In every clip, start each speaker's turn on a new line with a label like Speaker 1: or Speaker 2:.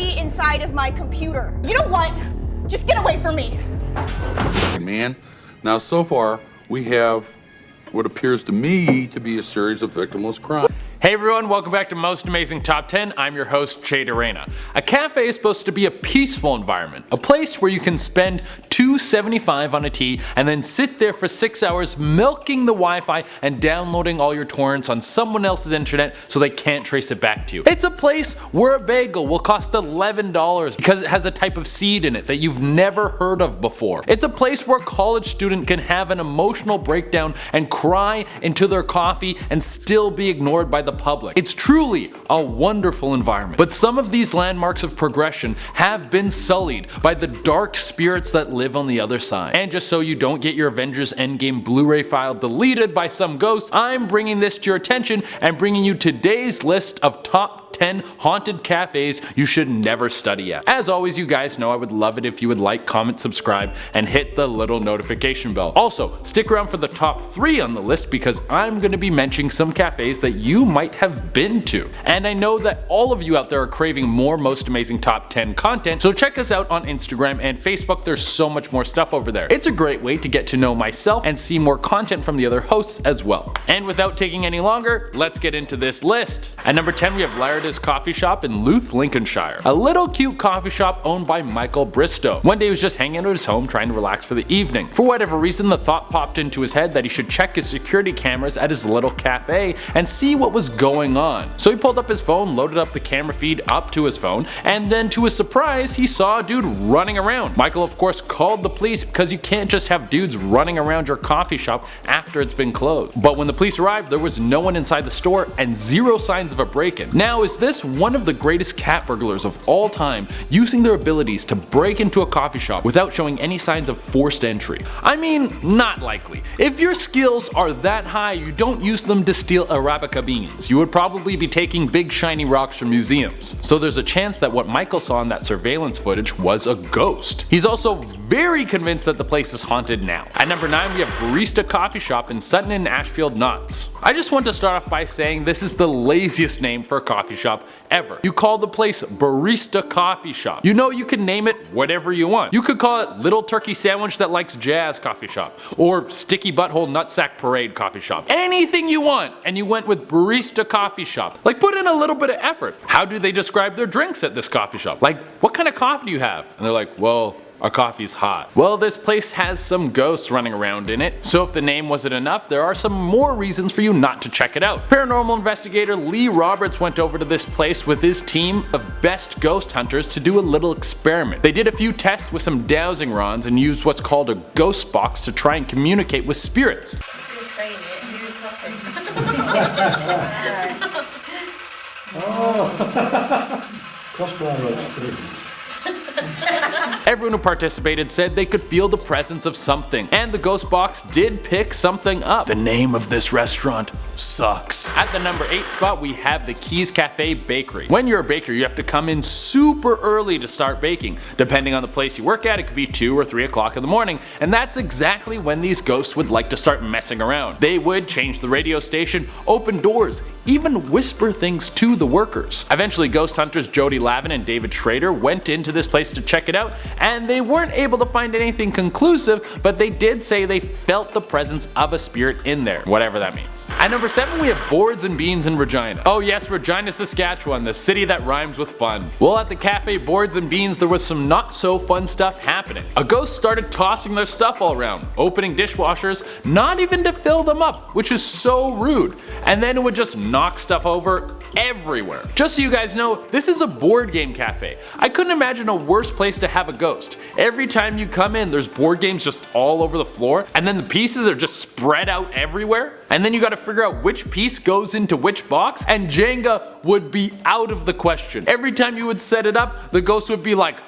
Speaker 1: coffee inside of my computer. You know what? Just get away from me.
Speaker 2: Man, now so far we have what appears to me to be a series of victimless crimes.
Speaker 3: Hey everyone, welcome back to Most Amazing Top 10. I'm your host, Jay Dorena. A cafe is supposed to be a peaceful environment, a place where you can spend $2.75 on a tea and then sit there for 6 hours milking the Wi-Fi and downloading all your torrents on someone else's internet so they can't trace it back to you. It's a place where a bagel will cost $11 because it has a type of seed in it that you've never heard of before. It's a place where a college student can have an emotional breakdown and cry into their coffee and still be ignored by the public. It's truly a wonderful environment. But some of these landmarks of progression have been sullied by the dark spirits that live on the other side. And just so you don't get your Avengers Endgame Blu-ray file deleted by some ghost, I'm bringing this to your attention and bringing you today's list of top 10 haunted cafes you should never study at. As always, you guys know I would love it if you would like, comment, subscribe, and hit the little notification bell. Also, stick around for the top 3 on the list because I'm going to be mentioning some cafes that you might have been to. And I know that all of you out there are craving more Most Amazing Top 10 content, so check us out on Instagram and Facebook. There's so much more stuff over there. It's a great way to get to know myself and see more content from the other hosts as well. And without taking any longer, let's get into this list. At number 10 we have LARDERS Coffee Shop in Louth, Lincolnshire. A little cute coffee shop owned by Michael Bristow. One day he was just hanging out at his home trying to relax for the evening. For whatever reason, the thought popped into his head that he should check his security cameras at his little cafe and see what was going on. So he pulled up his phone, loaded up the camera feed up to his phone, and then to his surprise he saw a dude running around. Michael of course called the police because you can't just have dudes running around your coffee shop after it's been closed. But when the police arrived, there was no one inside the store and zero signs of a break-in. Now, is this one of the greatest cat burglars of all time, using their abilities to break into a coffee shop without showing any signs of forced entry? I mean, not likely. If your skills are that high, you don't use them to steal Arabica beans. You would probably be taking big shiny rocks from museums. So there's a chance that what Michael saw in that surveillance footage was a ghost. He's also very convinced that the place is haunted now. At number 9 we have Barista Coffee Shop in Sutton and Ashfield Knots. I just want to start off by saying this is the laziest name for a coffee shop ever. You call the place Barista Coffee Shop. You know you can name it whatever you want. You could call it Little Turkey Sandwich That Likes Jazz Coffee Shop, or Sticky Butthole Nutsack Parade Coffee Shop. Anything you want, and you went with Barista Coffee Shop. Like, put in a little bit of effort. How do they describe their drinks at this coffee shop? Like, what kind of coffee do you have? And they're like, well, our coffee's hot. Well, this place has some ghosts running around in it, so if the name wasn't enough, there are some more reasons for you not to check it out. Paranormal investigator Lee Roberts went over to this place with his team of best ghost hunters to do a little experiment. They did a few tests with some dowsing rods and used what's called a ghost box to try and communicate with spirits. Everyone who participated said they could feel the presence of something, and the ghost box did pick something up. The name of this restaurant sucks. At the number 8 spot we have the Keys Cafe Bakery. When you're a baker, you have to come in super early to start baking. Depending on the place you work at, it could be 2 or 3 o'clock in the morning, and that's exactly when these ghosts would like to start messing around. They would change the radio station, open doors, even whisper things to the workers. Eventually, ghost hunters Jody Lavin and David Schrader went into this place to check it out, and they weren't able to find anything conclusive, but they did say they felt the presence of a spirit in there, whatever that means. At number 7 we have Boards and Beans in Regina. Oh yes, Regina, Saskatchewan, the city that rhymes with fun. Well, at the cafe Boards and Beans there was some not so fun stuff happening. A ghost started tossing their stuff all around, opening dishwashers, not even to fill them up, which is so rude, and then it would just knock stuff over everywhere. Just so you guys know, this is a board game cafe. I couldn't imagine a worse place to have a ghost. Every time you come in, there's board games just all over the floor, and then the pieces are just spread out everywhere, and then you gotta figure out which piece goes into which box, and Jenga would be out of the question. Every time you would set it up, the ghost would be like,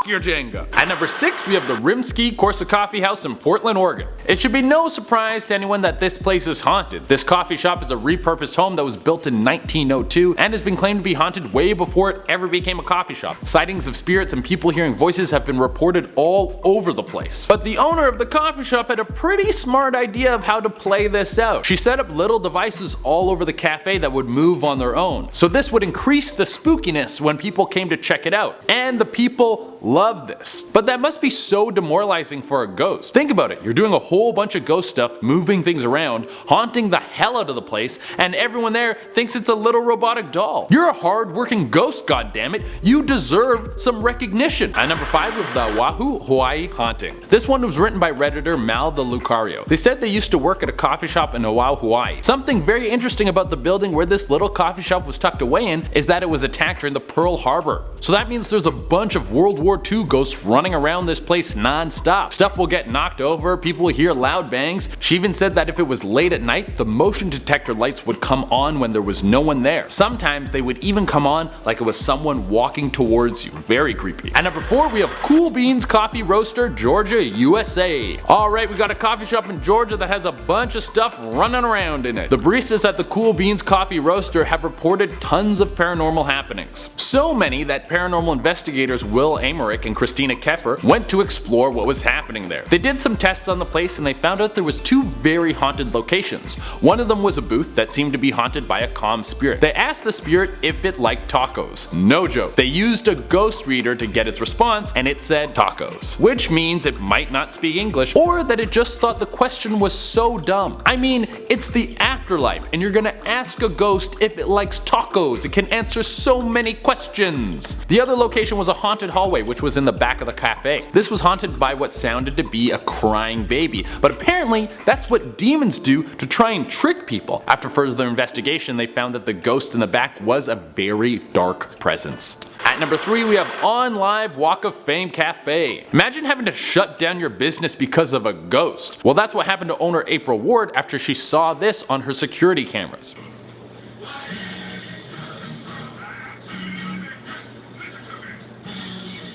Speaker 3: your Jenga. At number 6, we have the Rimsky-Corsa Coffee House in Portland, Oregon. It should be no surprise to anyone that this place is haunted. This coffee shop is a repurposed home that was built in 1902 and has been claimed to be haunted way before it ever became a coffee shop. Sightings of spirits and people hearing voices have been reported all over the place. But the owner of the coffee shop had a pretty smart idea of how to play this out. She set up little devices all over the cafe that would move on their own. So this would increase the spookiness when people came to check it out. And the people loved this. But that must be so demoralizing for a ghost. Think about it, you're doing a whole bunch of ghost stuff, moving things around, haunting the hell out of the place, and everyone there thinks it's a little robotic doll. You're a hard-working ghost, goddammit. You deserve some recognition. At number 5 with the Oahu, Hawaii haunting. This one was written by Redditor Mal the Lucario. They said they used to work at a coffee shop in Oahu, Hawaii. Something very interesting about the building where this little coffee shop was tucked away in is that it was attacked during the Pearl Harbor. So that means there's a bunch of World War II ghosts running around this place non-stop. Stuff will get knocked over, people will hear loud bangs. She even said that if it was late at night, the motion detector lights would come on when there was no one there. Sometimes they would even come on like it was someone walking towards you. Very creepy. At number 4, we have Cool Beans Coffee Roaster, Georgia, USA. Alright, we got a coffee shop in Georgia that has a bunch of stuff running around in it. The baristas at the Cool Beans Coffee Roaster have reported tons of paranormal happenings. So many that paranormal investigators Will Amarick and Christina Keffer went to explore what was happening there. They did some tests on the place and they found out there was 2 very haunted locations. One of them was a booth that seemed to be haunted by a calm spirit. They asked the spirit if it liked tacos. No joke. They used a ghost reader to get its response and it said tacos, which means it might not speak English or that it just thought the question was so dumb. I mean, it's the afterlife and you're gonna ask a ghost if it likes tacos. It can answer so many questions. The other location was a haunted hallway which was in the back of the cafe. This was haunted by what sounded to be a crying baby, but apparently that's what demons do to try and trick people. After further investigation, they found that the ghost in the back was a very dark presence. At number 3, we have On Live Walk of Fame Cafe. Imagine having to shut down your business because of a ghost. Well, that's what happened to owner April Ward after she saw this on her security cameras.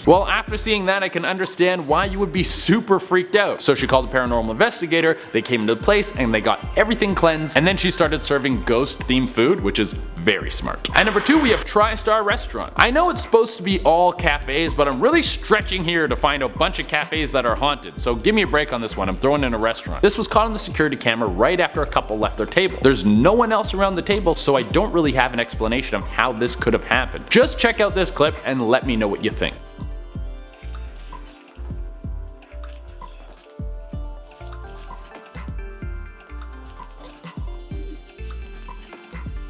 Speaker 3: Well, after seeing that, I can understand why you would be super freaked out. So she called a paranormal investigator, they came into the place and they got everything cleansed, and then she started serving ghost-themed food, which is very smart. At number 2, we have TriStar Restaurant. I know it's supposed to be all cafes, but I'm really stretching here to find a bunch of cafes that are haunted, so give me a break on this one, I'm throwing in a restaurant. This was caught on the security camera right after a couple left their table. There's no one else around the table, so I don't really have an explanation of how this could have happened. Just check out this clip and let me know what you think.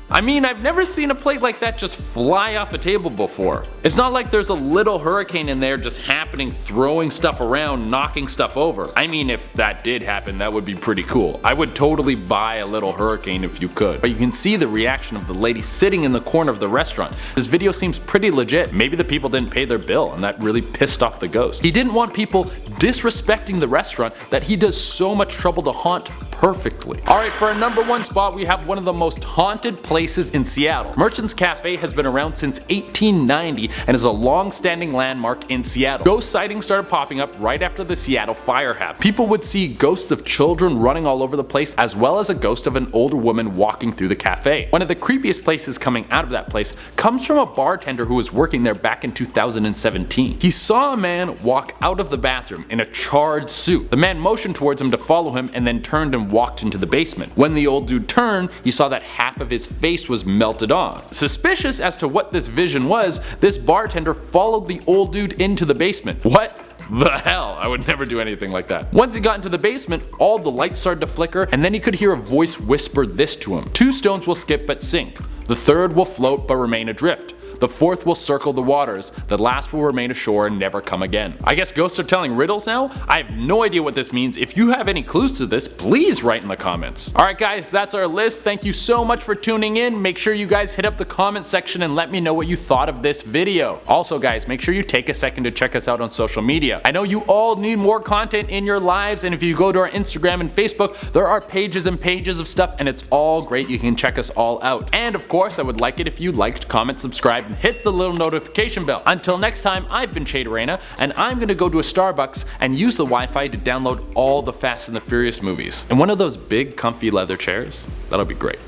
Speaker 3: I mean, I've never seen a plate like that just fly off a table before. It's not like there's a little hurricane in there just happening, throwing stuff around, knocking stuff over. I mean, if that did happen, that would be pretty cool. I would totally buy a little hurricane if you could. But you can see the reaction of the lady sitting in the corner of the restaurant. This video seems pretty legit. Maybe the people didn't pay their bill and that really pissed off the ghost. He didn't want people disrespecting the restaurant that he does so much trouble to haunt perfectly. Alright, for our number 1 spot, we have one of the most haunted places in Seattle. Merchant's Cafe has been around since 1890 and is a long-standing landmark in Seattle. Ghost sightings started popping up right after the Seattle fire happened. People would see ghosts of children running all over the place, as well as a ghost of an older woman walking through the cafe. One of the creepiest places coming out of that place comes from a bartender who was working there back in 2017. He saw a man walk out of the bathroom in a charred suit. The man motioned towards him to follow him and then turned and walked into the basement. When the old dude turned, he saw that half of his face was melted off. Suspicious as to what this vision was, this bartender followed the old dude into the basement. What the hell? I would never do anything like that. Once he got into the basement, all the lights started to flicker, and then he could hear a voice whisper this to him: 2 stones will skip but sink. The 3rd will float but remain adrift. The 4th will circle the waters. The last will remain ashore and never come again. I guess ghosts are telling riddles now? I have no idea what this means. If you have any clues to this, please write in the comments. Alright guys, that's our list. Thank you so much for tuning in. Make sure you guys hit up the comment section and let me know what you thought of this video. Also guys, make sure you take a second to check us out on social media. I know you all need more content in your lives, and if you go to our Instagram and Facebook, there are pages and pages of stuff, and it's all great. You can check us all out. And of course, I would like it if you liked, comment, subscribe, and hit the little notification bell. Until next time, I've been Che Arena, and I'm gonna go to a Starbucks and use the Wi-Fi to download all the Fast and the Furious movies. In one of those big comfy leather chairs, that'll be great.